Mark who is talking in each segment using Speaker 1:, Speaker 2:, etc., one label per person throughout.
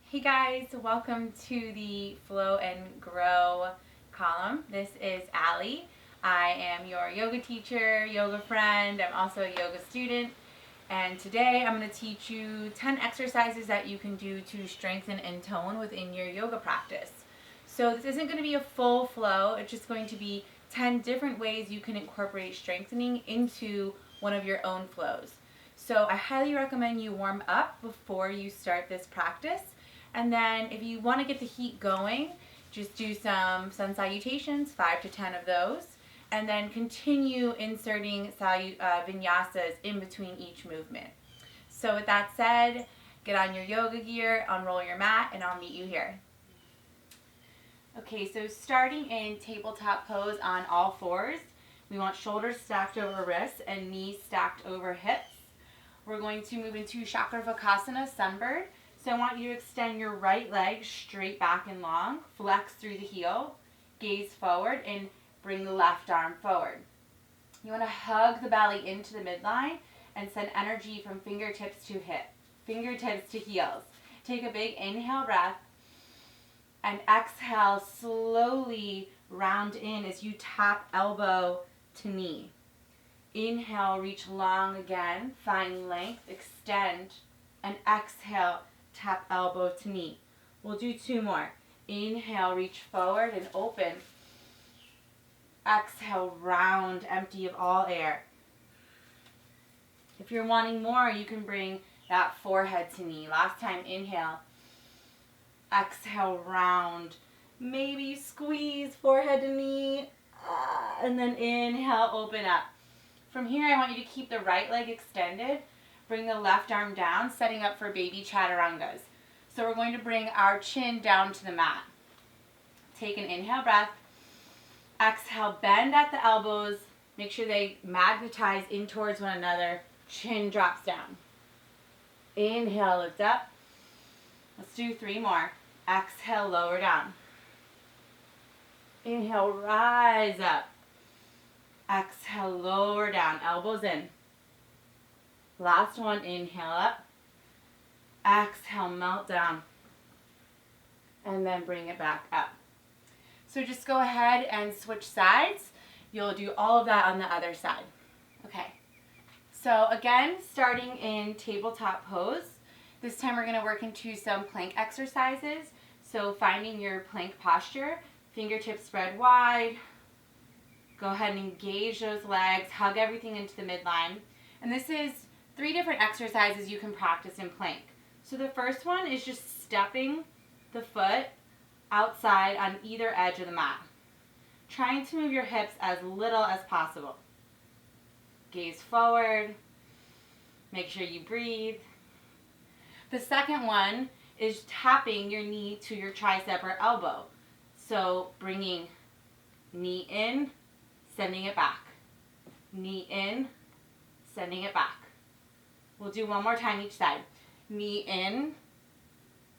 Speaker 1: Hey guys, welcome to the Flow and Grow column. This is Allie. I am your yoga teacher, yoga friend. I'm also a yoga student. And today I'm going to teach you 10 exercises that you can do to strengthen and tone within your yoga practice. So this isn't going to be a full flow. It's just going to be 10 different ways you can incorporate strengthening into one of your own flows. So I highly recommend you warm up before you start this practice. And then if you want to get the heat going, just do some sun salutations, 5 to 10 of those, and then continue inserting vinyasas in between each movement. So with that said, get on your yoga gear, unroll your mat, and I'll meet you here. Okay, so starting in tabletop pose on all fours, we want shoulders stacked over wrists and knees stacked over hips. We're going to move into 𝗪𝗪𝗶𝗲, sunbird. So I want you to extend your right leg straight back and long, flex through the heel, gaze forward, and bring the left arm forward. You want to hug the belly into the midline and send energy from fingertips to hip, fingertips to heels. Take a big inhale breath and exhale, slowly round in as you tap elbow to knee. Inhale, reach long again, find length, extend, and exhale, tap elbow to knee. We'll do 2 more. Inhale, reach forward and open. Exhale, round, empty of all air. If you're wanting more, you can bring that forehead to knee. Last time, inhale. Exhale, round. Maybe squeeze forehead to knee. And then inhale, open up. From here, I want you to keep the right leg extended. Bring the left arm down, setting up for baby chaturangas. So we're going to bring our chin down to the mat. Take an inhale breath. Exhale, bend at the elbows. Make sure they magnetize in towards one another. Chin drops down. Inhale, lift up. Let's do 3 more. Exhale, lower down. Inhale, rise up. Exhale, lower down, elbows in. Last one, inhale up. Exhale, melt down. And then bring it back up. So just go ahead and switch sides. You'll do all of that on the other side. Okay. So again, starting in tabletop pose. This time we're going to work into some plank exercises. So finding your plank posture, fingertips spread wide. Go ahead and engage those legs, hug everything into the midline. And this is 3 different exercises you can practice in plank. So the first one is just stepping the foot outside on either edge of the mat. Trying to move your hips as little as possible. Gaze forward. Make sure you breathe. The second one is tapping your knee to your tricep or elbow. So bringing knee in, sending it back. Knee in, sending it back. We'll do 1 more time each side. Knee in,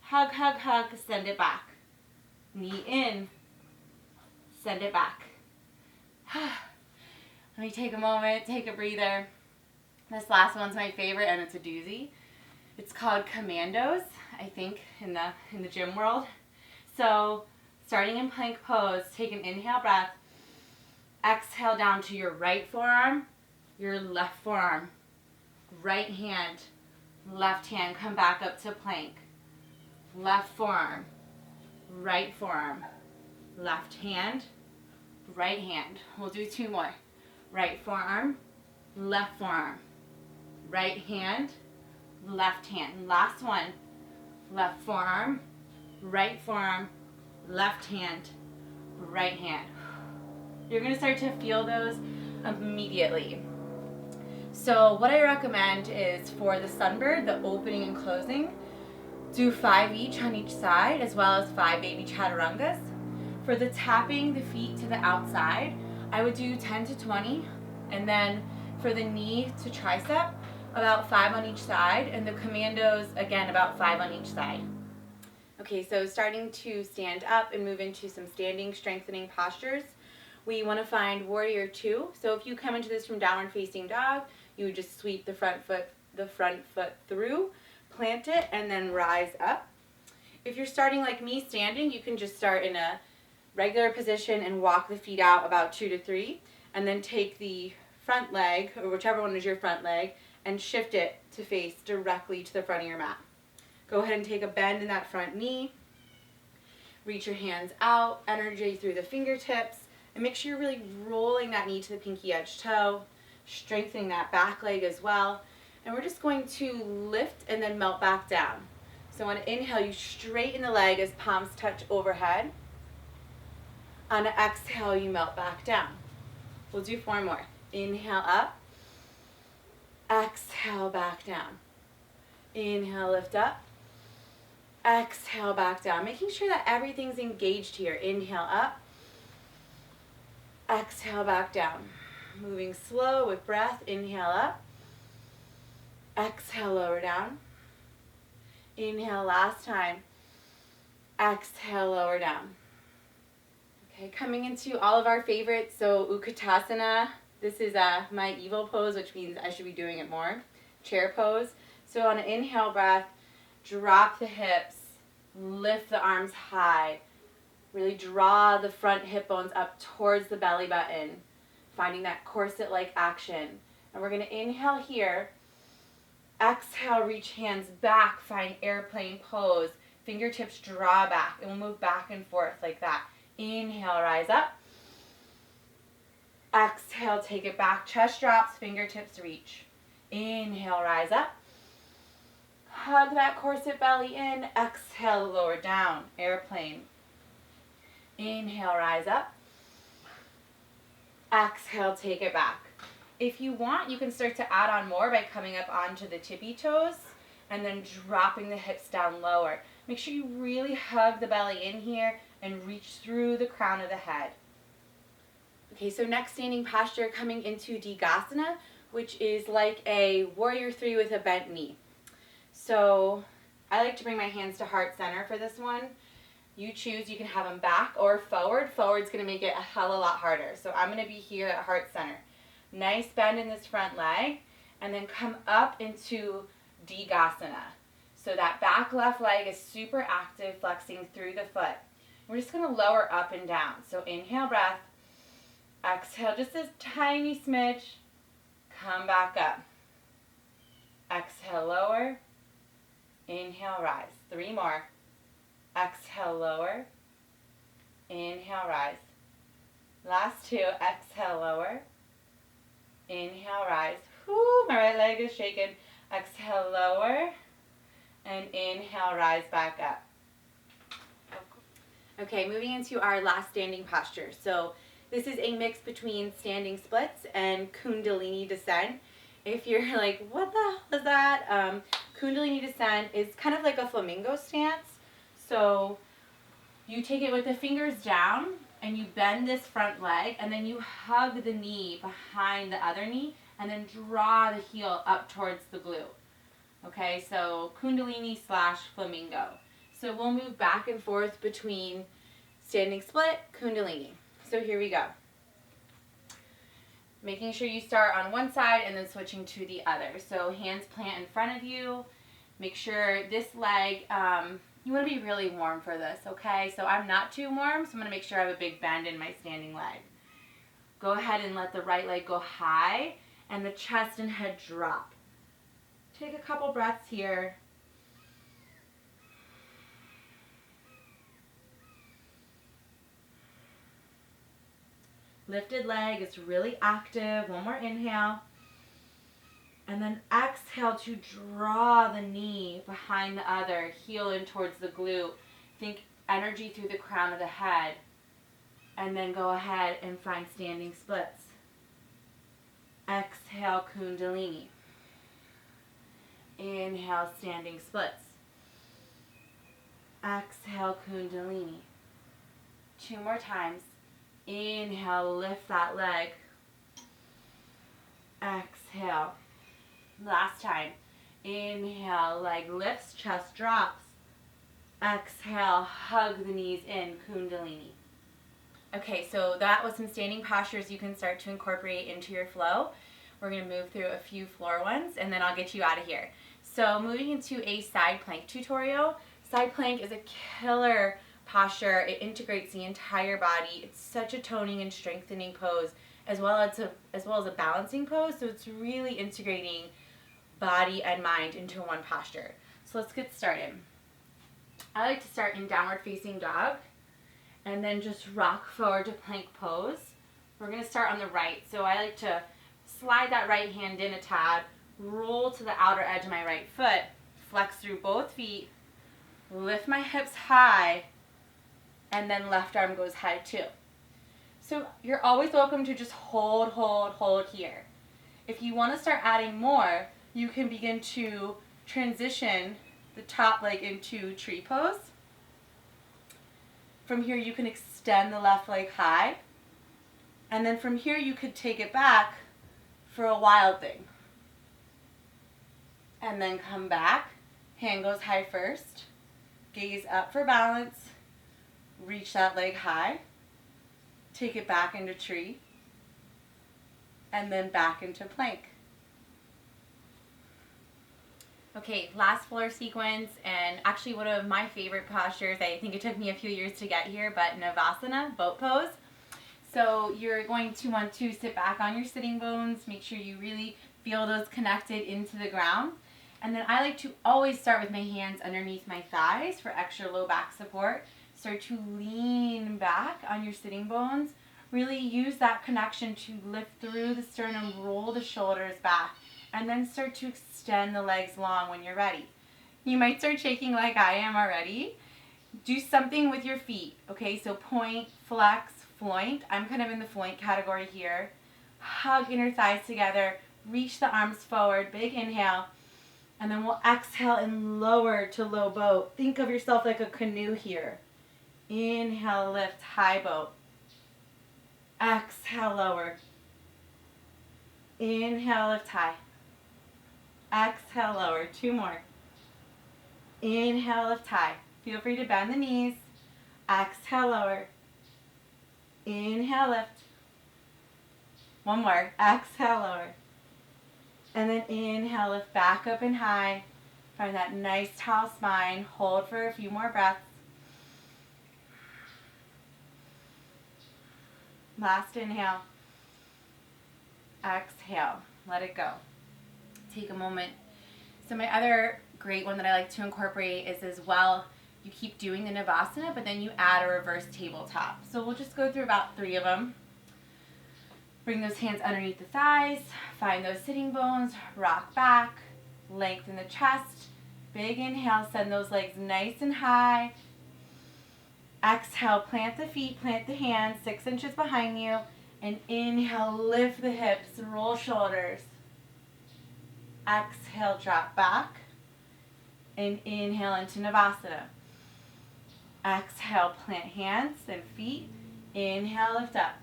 Speaker 1: hug, hug, hug, send it back. Knee in, send it back. Let me take a moment, take a breather. This last one's my favorite, and it's a doozy. It's called Commandos, I think, in the gym world. So starting in plank pose, take an inhale breath. Exhale down to your right forearm, your left forearm. Right hand, left hand, come back up to plank. Left forearm, right forearm, left hand, right hand. We'll do 2 more. Right forearm, left forearm, right hand, left hand. Last one. Left forearm, right forearm, left hand, right hand. You're going to start to feel those immediately. So what I recommend is for the sunbird, the opening and closing, do 5 each on each side, as well as 5 baby chaturangas. For the tapping the feet to the outside, I would do 10 to 20. And then for the knee to tricep, about 5 on each side. And the commandos, again, about 5 on each side. Okay, so starting to stand up and move into some standing strengthening postures. We want to find warrior 2. So if you come into this from downward facing dog, you would just sweep the front foot through, plant it, and then rise up. If you're starting like me standing, you can just start in a regular position and walk the feet out about 2 to 3, and then take the front leg, or whichever one is your front leg, and shift it to face directly to the front of your mat. Go ahead and take a bend in that front knee. Reach your hands out, energy through the fingertips, and make sure you're really rolling that knee to the pinky edge toe, strengthening that back leg as well. And we're just going to lift and then melt back down. So on an inhale, you straighten the leg as palms touch overhead. On an exhale, you melt back down. We'll do 4 more. Inhale up. Exhale back down. Inhale, lift up. Exhale back down. Making sure that everything's engaged here. Inhale up. Exhale back down. Moving slow with breath. Inhale up. Exhale, lower down. Inhale, last time. Exhale, lower down. Okay, coming into all of our favorites, so Utkatasana. This is my evil pose, which means I should be doing it more. Chair pose. So on an inhale breath, drop the hips, lift the arms high. Really draw the front hip bones up towards the belly button, finding that corset-like action. And we're going to inhale here. Exhale, reach hands back, find airplane pose. Fingertips draw back, and we'll move back and forth like that. Inhale, rise up. Exhale, take it back. Chest drops, fingertips reach. Inhale, rise up. Hug that corset belly in. Exhale, lower down. Airplane. Inhale, rise up. Exhale, take it back. If you want, you can start to add on more by coming up onto the tippy toes and then dropping the hips down lower. Make sure you really hug the belly in here and reach through the crown of the head. Okay, so next standing posture, coming into 𝗔𝗹𝗃, which is like a warrior 3 with a bent knee. So I like to bring my hands to heart center for this one. You choose, you can have them back or forward. Forward's going to make it a hell of a lot harder. So I'm going to be here at heart center. Nice bend in this front leg, and then come up into 𝗔𝗹𝗃. So that back left leg is super active, flexing through the foot. We're just going to lower up and down. So inhale, breath. Exhale, just a tiny smidge. Come back up. Exhale, lower. Inhale, rise. 3 more. Exhale, lower. Inhale, rise. Last 2. Exhale, lower. Inhale, rise. Whoo, my right leg is shaking. Exhale, lower. And inhale, rise back up. Okay, moving into our last standing posture. So this is a mix between standing splits and Kundalini descent. If you're like, what the hell is that? Kundalini descent is kind of like a flamingo stance. So you take it with the fingers down, and you bend this front leg, and then you hug the knee behind the other knee, and then draw the heel up towards the glute. Okay, so Kundalini / Flamingo. So we'll move back and forth between standing split, Kundalini. So here we go. Making sure you start on one side and then switching to the other. So hands plant in front of you. Make sure this leg, you want to be really warm for this, okay? So I'm not too warm, so I'm going to make sure I have a big bend in my standing leg. Go ahead and let the right leg go high and the chest and head drop. Take a couple breaths here. Lifted leg is really active. One more inhale. And then exhale to draw the knee behind the other, heel in towards the glute. Think energy through the crown of the head. And then go ahead and find standing splits. Exhale, Kundalini. Inhale, standing splits. Exhale, Kundalini. 2 more times. Inhale, lift that leg. Exhale. Last time. Inhale, leg lifts, chest drops. Exhale, hug the knees in, Kundalini. Okay, so that was some standing postures you can start to incorporate into your flow. We're going to move through a few floor ones, and then I'll get you out of here. So moving into a side plank tutorial. Side plank is a killer posture. It integrates the entire body. It's such a toning and strengthening pose, as well as a balancing pose. So it's really integrating body and mind into one posture. So let's get started. I like to start in downward facing dog and then just rock forward to plank pose. We're going to start on the right. So I like to slide that right hand in a tad, roll to the outer edge of my right foot, flex through both feet, lift my hips high, and then left arm goes high too. So you're always welcome to just hold, hold, hold here. If you want to start adding more, you can begin to transition the top leg into tree pose. From here you can extend the left leg high, and then from here you could take it back for a wild thing. And then come back, hand goes high first, gaze up for balance, reach that leg high, take it back into tree, and then back into plank. Okay, last floor sequence, and actually one of my favorite postures. I think it took me a few years to get here, but Navasana, boat pose. So you're going to want to sit back on your sitting bones, make sure you really feel those connected into the ground. And then I like to always start with my hands underneath my thighs for extra low back support. Start to lean back on your sitting bones. Really use that connection to lift through the sternum, roll the shoulders back, and then start to extend the legs long when you're ready. You might start shaking like I am already. Do something with your feet, okay? So point, flex, floint. I'm kind of in the floint category here. Hug inner thighs together, reach the arms forward, big inhale, and then we'll exhale and lower to low boat. Think of yourself like a canoe here. Inhale, lift, high boat. Exhale, lower. Inhale, lift, high. Exhale, lower. Two more. Inhale, lift, high. Feel free to bend the knees. Exhale, lower. Inhale, lift. One more. Exhale, lower. And then inhale, lift back up and high. Find that nice tall spine. Hold for a few more breaths. Last inhale. Exhale. Let it go. Take a moment. So my other great one that I like to incorporate is as well, you keep doing the Navasana, but then you add a reverse tabletop. So we'll just go through about 3 of them. Bring those hands underneath the thighs, find those sitting bones, rock back, lengthen the chest, big inhale, send those legs nice and high. Exhale, plant the feet, plant the hands 6 inches behind you, and inhale, lift the hips, roll shoulders. Exhale, drop back, and inhale into Navasana. Exhale, plant hands and feet, inhale, lift up.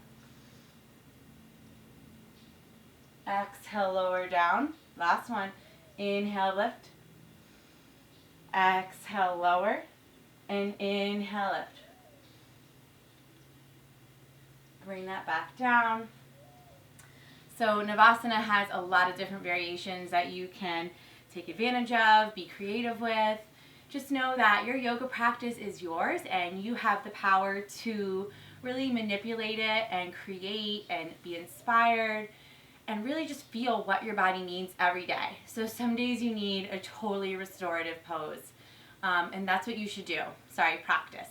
Speaker 1: Exhale, lower down. Last one. Inhale, lift. Exhale, lower. And inhale, lift. Bring that back down. So Navasana has a lot of different variations that you can take advantage of, be creative with. Just know that your yoga practice is yours and you have the power to really manipulate it and create and be inspired and really just feel what your body needs every day. So some days you need a totally restorative pose, and that's what you should do. Practice.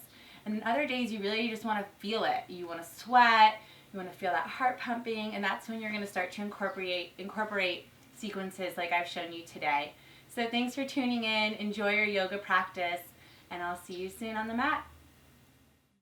Speaker 1: And then other days you really just want to feel it. You want to sweat, you want to feel that heart pumping, and that's when you're going to start to incorporate sequences like I've shown you today. So thanks for tuning in. Enjoy your yoga practice, and I'll see you soon on the mat.